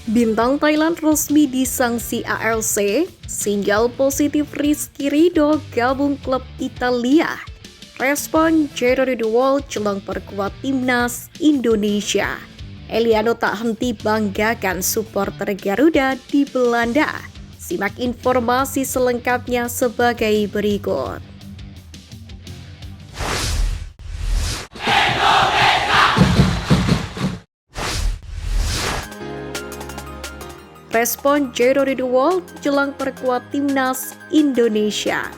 Bintang Thailand resmi disanksi ALC, sinyal positif Rizky Ridho gabung klub Italia. Respon Jerry The Wall jelang perkuat timnas Indonesia. Eliano tak henti banggakan supporter Garuda di Belanda. Simak informasi selengkapnya sebagai berikut. Respon Jerry The Wall jelang perkuat timnas Indonesia.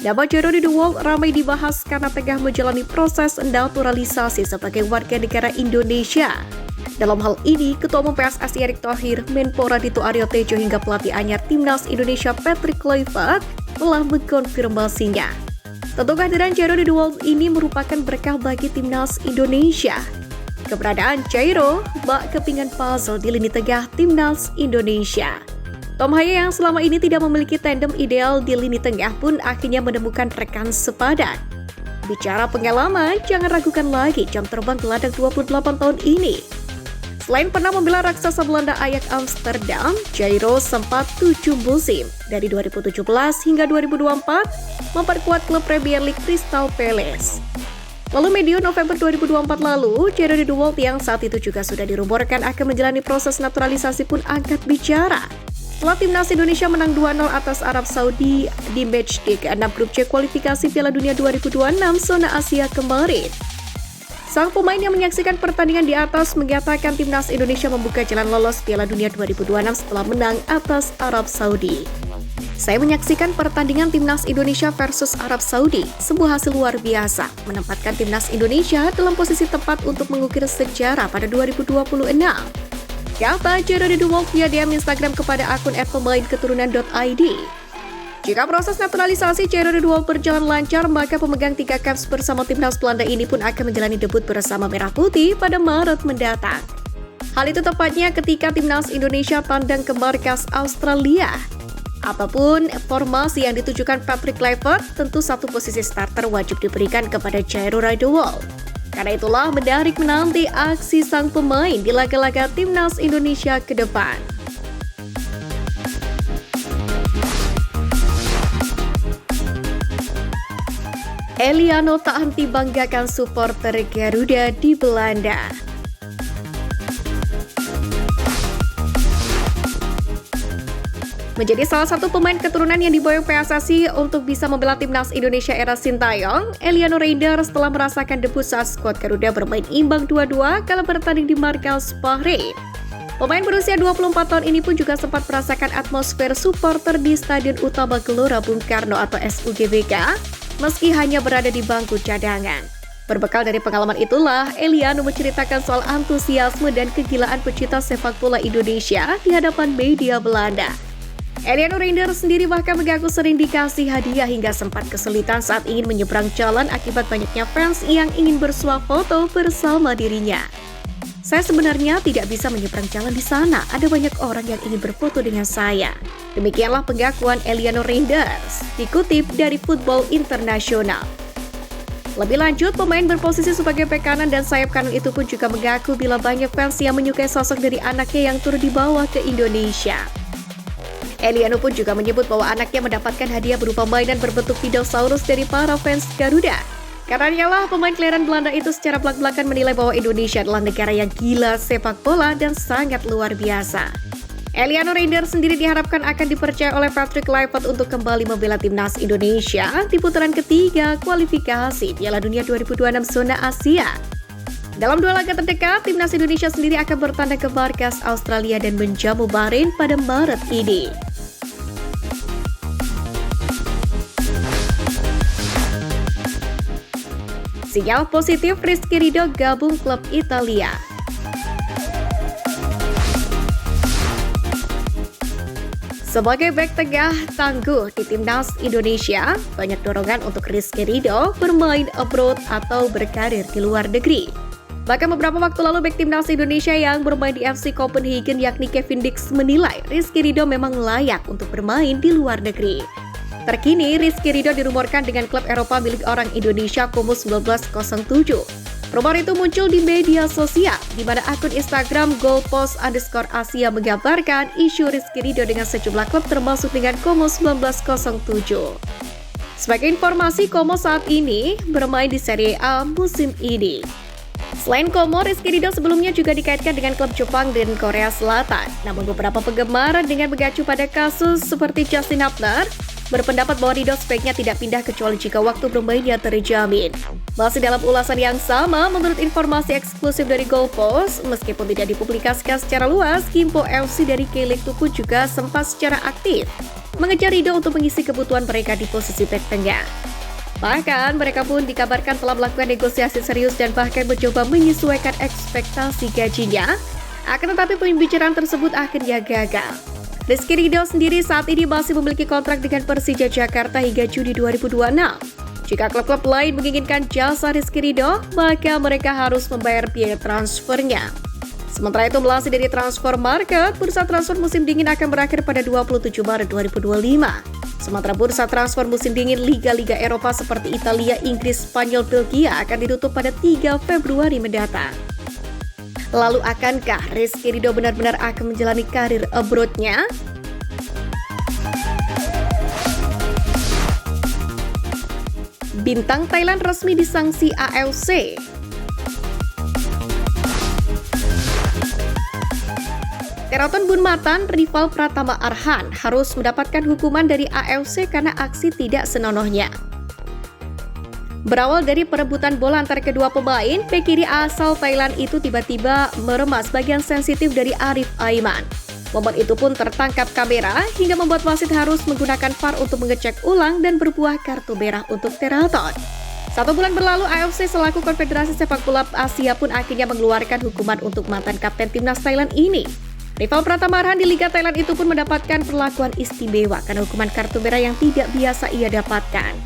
Nama Jerry The Wall ramai dibahas karena tengah menjalani proses naturalisasi sebagai warga negara Indonesia. Dalam hal ini, Ketua Umum PSSI Erick Thohir, Menpora Dito Aryo Tejo hingga pelatih anyar timnas Indonesia Patrick Kluivert telah mengkonfirmasinya. Tentu kehadiran Jerry The Wall ini merupakan berkah bagi timnas Indonesia. Keberadaan Jairo bak kepingan puzzle di lini tengah timnas Indonesia. Tom Haya yang selama ini tidak memiliki tandem ideal di lini tengah pun akhirnya menemukan rekan sepadan. Bicara pengalaman, jangan ragukan lagi jam terbang gelandang 28 tahun ini. Selain pernah membela raksasa Belanda Ajax Amsterdam, Jairo sempat 7 musim dari 2017 hingga 2024 memperkuat klub Premier League Crystal Palace. Lalu medio November 2024 lalu, Jerry The Wall yang saat itu juga sudah dirumorkan akan menjalani proses naturalisasi pun angkat bicara. Setelah timnas Indonesia menang 2-0 atas Arab Saudi di matchday ke-6 grup C kualifikasi Piala Dunia 2026 zona Asia kemarin. Sang pemain yang menyaksikan pertandingan di atas mengatakan timnas Indonesia membuka jalan lolos Piala Dunia 2026 setelah menang atas Arab Saudi. Saya menyaksikan pertandingan timnas Indonesia versus Arab Saudi, sebuah hasil luar biasa, menempatkan timnas Indonesia dalam posisi tepat untuk mengukir sejarah pada 2026. Kata Jerry The Wall via DM Instagram kepada akun @pemainketurunan.id. Jika proses naturalisasi Jerry The Wall berjalan lancar, maka pemegang 3 caps bersama timnas Belanda ini pun akan menjalani debut bersama Merah Putih pada Maret mendatang. Hal itu tepatnya ketika timnas Indonesia tandang ke markas Australia. Apapun formasi yang ditujukan Patrick Kluivert, tentu satu posisi starter wajib diberikan kepada Jerry The Wall. Karena itulah menarik menanti aksi sang pemain di laga-laga timnas Indonesia ke depan. Eliano tak henti banggakan supporter Garuda di Belanda. Menjadi salah satu pemain keturunan yang diboyong PSSI untuk bisa membela timnas Indonesia era Sintayong, Eliano Reinders telah merasakan debut saat skuad Garuda bermain imbang 2-2 kala bertanding di markas Bahrain. Pemain berusia 24 tahun ini pun juga sempat merasakan atmosfer supporter di Stadion Utama Gelora Bung Karno atau SUGBK, meski hanya berada di bangku cadangan. Berbekal dari pengalaman itulah, Eliano menceritakan soal antusiasme dan kegilaan pecinta sepak bola Indonesia di hadapan media Belanda. Eliano Reinders sendiri bahkan mengaku sering dikasih hadiah hingga sempat kesulitan saat ingin menyeberang jalan akibat banyaknya fans yang ingin bersuah foto bersama dirinya. Saya sebenarnya tidak bisa menyeberang jalan di sana, ada banyak orang yang ingin berfoto dengan saya. Demikianlah pengakuan Eliano Reinders, dikutip dari Football International. Lebih lanjut, pemain berposisi sebagai bek kanan dan sayap kanan itu pun juga mengaku bila banyak fans yang menyukai sosok dari anaknya yang turut dibawa ke Indonesia. Eliano pun juga menyebut bahwa anaknya mendapatkan hadiah berupa mainan berbentuk dinosaurus dari para fans Garuda. Karenanya lah pemain kelahiran Belanda itu secara belak-belakan menilai bahwa Indonesia adalah negara yang gila sepak bola dan sangat luar biasa. Eliano Reinders sendiri diharapkan akan dipercaya oleh Patrick Kluivert untuk kembali membela timnas Indonesia di putaran ketiga kualifikasi Piala Dunia 2026 zona Asia. Dalam 2 laga terdekat, timnas Indonesia sendiri akan bertandang ke markas Australia dan menjamu Bahrain pada Maret ini. Sinyal positif Rizky Ridho gabung klub Italia. Sebagai bek tengah tangguh di timnas Indonesia, banyak dorongan untuk Rizky Ridho bermain abroad atau berkarir di luar negeri. Bahkan beberapa waktu lalu bek timnas Indonesia yang bermain di FC Copenhagen yakni Kevin Dix menilai Rizky Ridho memang layak untuk bermain di luar negeri. Terkini, Rizky Ridho dirumorkan dengan klub Eropa milik orang Indonesia Como 1907. Rumor itu muncul di media sosial, di mana akun Instagram goalpost_Asia mengabarkan isu Rizky Ridho dengan sejumlah klub termasuk dengan Como 1907. Sebagai informasi, Como saat ini bermain di Serie A musim ini. Selain Como, Rizky Ridho sebelumnya juga dikaitkan dengan klub Jepang dan Korea Selatan. Namun beberapa penggemar dengan mengacu pada kasus seperti Justin Hubner berpendapat bahwa Ridho sebaiknya tidak pindah kecuali jika waktu bermainnya terjamin. Masih dalam ulasan yang sama, menurut informasi eksklusif dari Goalpost, meskipun tidak dipublikasikan secara luas, Gimpo FC dari K-League 2 pun juga sempat secara aktif mengejar Ridho untuk mengisi kebutuhan mereka di posisi bek tengah. Bahkan, mereka pun dikabarkan telah melakukan negosiasi serius dan bahkan mencoba menyesuaikan ekspektasi gajinya. Akan tetapi pembicaraan tersebut akhirnya gagal. Rizky Ridho sendiri saat ini masih memiliki kontrak dengan Persija Jakarta hingga Juni 2026. Jika klub-klub lain menginginkan jasa Rizky Ridho, maka mereka harus membayar biaya transfernya. Sementara itu, melansir dari Transfer Market, bursa transfer musim dingin akan berakhir pada 27 Maret 2025. Sementara bursa transfer musim dingin Liga-Liga Eropa seperti Italia, Inggris, Spanyol, Belgia akan ditutup pada 3 Februari mendatang. Lalu akankah Rizky Ridho benar-benar akan menjalani karir abroad-nya? Bintang Thailand resmi disanksi AFC. Teraton Bunmatan, rival Pratama Arhan, harus mendapatkan hukuman dari AFC karena aksi tidak senonohnya. Berawal dari perebutan bola antara kedua pemain, bek kiri asal Thailand itu tiba-tiba meremas bagian sensitif dari Arif Aiman. Momen itu pun tertangkap kamera hingga membuat wasit harus menggunakan VAR untuk mengecek ulang dan berbuah kartu merah untuk Teraton. 1 bulan berlalu, AFC selaku Konfederasi Sepak Bola Asia pun akhirnya mengeluarkan hukuman untuk mantan kapten timnas Thailand ini. Rival Pratama Arhan di Liga Thailand itu pun mendapatkan perlakuan istimewa karena hukuman kartu merah yang tidak biasa ia dapatkan.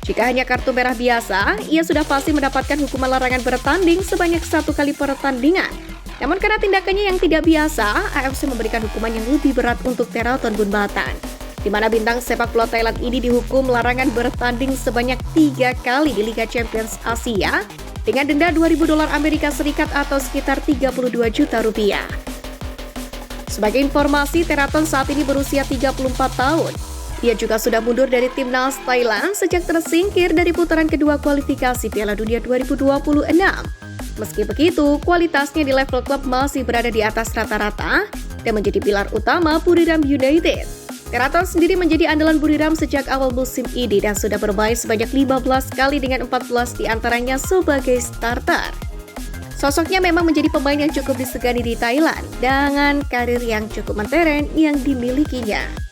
Jika hanya kartu merah biasa, ia sudah pasti mendapatkan hukuman larangan bertanding sebanyak 1 kali pertandingan. Namun karena tindakannya yang tidak biasa, AFC memberikan hukuman yang lebih berat untuk Teraton Bunmatan, di mana bintang sepak bola Thailand ini dihukum larangan bertanding sebanyak 3 kali di Liga Champions Asia dengan denda $2.000 Amerika Serikat atau sekitar 32 juta rupiah. Sebagai informasi, Teraton saat ini berusia 34 tahun. Ia juga sudah mundur dari timnas Thailand sejak tersingkir dari putaran kedua kualifikasi Piala Dunia 2026. Meski begitu, kualitasnya di level klub masih berada di atas rata-rata dan menjadi pilar utama Buriram United. Teraton sendiri menjadi andalan Buriram sejak awal musim ini dan sudah bermain sebanyak 15 kali dengan 14 diantaranya sebagai starter. Sosoknya memang menjadi pemain yang cukup disegani di Thailand dengan karir yang cukup modern yang dimilikinya.